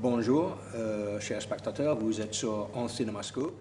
Bonjour, chers spectateurs, vous êtes sur En Cinémascope.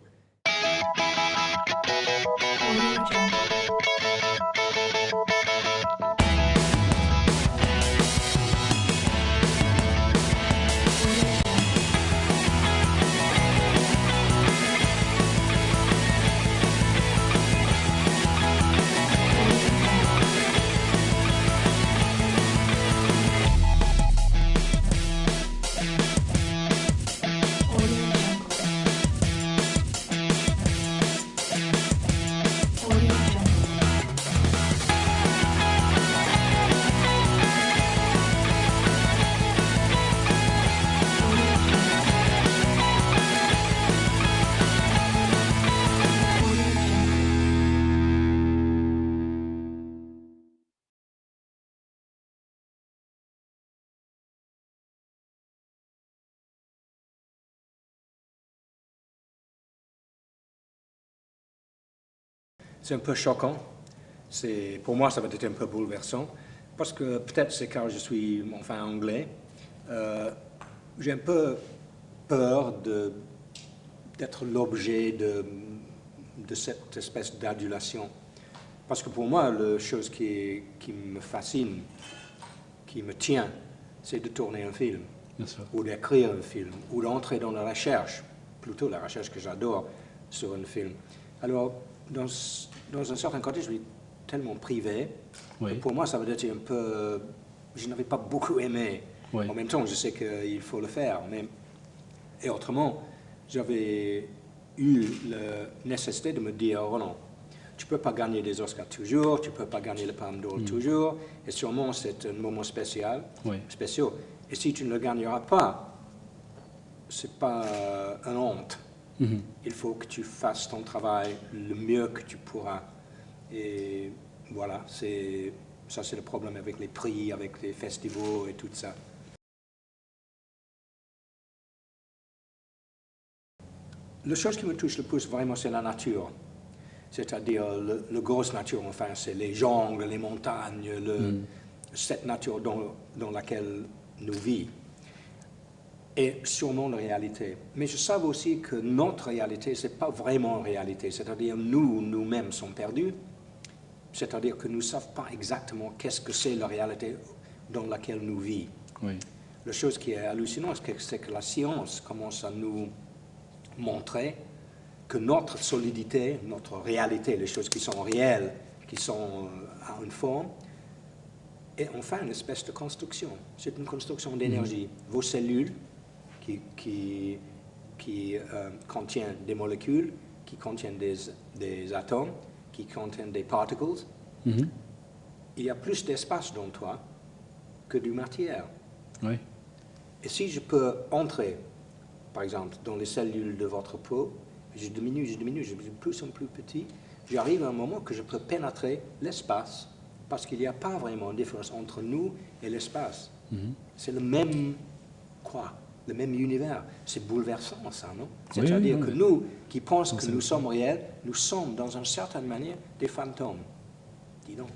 C'est un peu choquant. Pour moi, ça va être un peu bouleversant. Parce que peut-être c'est car je suis anglais. J'ai un peu peur d'être l'objet de cette espèce d'adulation. Parce que pour moi, la chose qui me fascine, qui me tient, c'est de tourner un film. Bien sûr. Ou d'écrire un film, ou d'entrer dans la recherche, plutôt la recherche que j'adore sur un film. Alors, dans un certain côté, je suis tellement privé. Oui. Pour moi, ça veut dire un peu... Je n'avais pas beaucoup aimé. Oui. En même temps, je sais qu'il faut le faire. Et autrement, j'avais eu la nécessité de me dire, oh non, tu ne peux pas gagner des Oscars toujours, tu ne peux pas gagner le Palme d'Or toujours, et sûrement c'est un moment spécial. Et si tu ne le gagneras pas, ce n'est pas une honte. Il faut que tu fasses ton travail le mieux que tu pourras. Et voilà, ça c'est le problème avec les prix, avec les festivals et tout ça. La chose qui me touche le plus vraiment, c'est la nature. C'est-à-dire la grosse nature, c'est les jungles, les montagnes, cette nature dans laquelle nous vivons. Et sûrement la réalité. Mais je sais aussi que notre réalité, ce n'est pas vraiment une réalité. C'est-à-dire nous-mêmes sommes perdus. C'est-à-dire que nous ne savons pas exactement qu'est-ce que c'est la réalité dans laquelle nous vivons. Oui. La chose qui est hallucinante, c'est que la science commence à nous montrer que notre solidité, notre réalité, les choses qui sont réelles, qui sont à une forme, est enfin une espèce de construction. C'est une construction d'énergie. Vos cellules qui contiennent des molécules, qui contiennent des atomes, qui contiennent des particles. Il y a plus d'espace dans toi que de matière. Oui. Et si je peux entrer, par exemple, dans les cellules de votre peau, je diminue, je suis de plus en plus petit, j'arrive à un moment que je peux pénétrer l'espace, parce qu'il n'y a pas vraiment de différence entre nous et l'espace. C'est le même, le même univers. C'est bouleversant, ça, non? C'est-à-dire que nous, qui pensons que nous sommes réels, nous sommes, dans une certaine manière, des fantômes. Dis donc.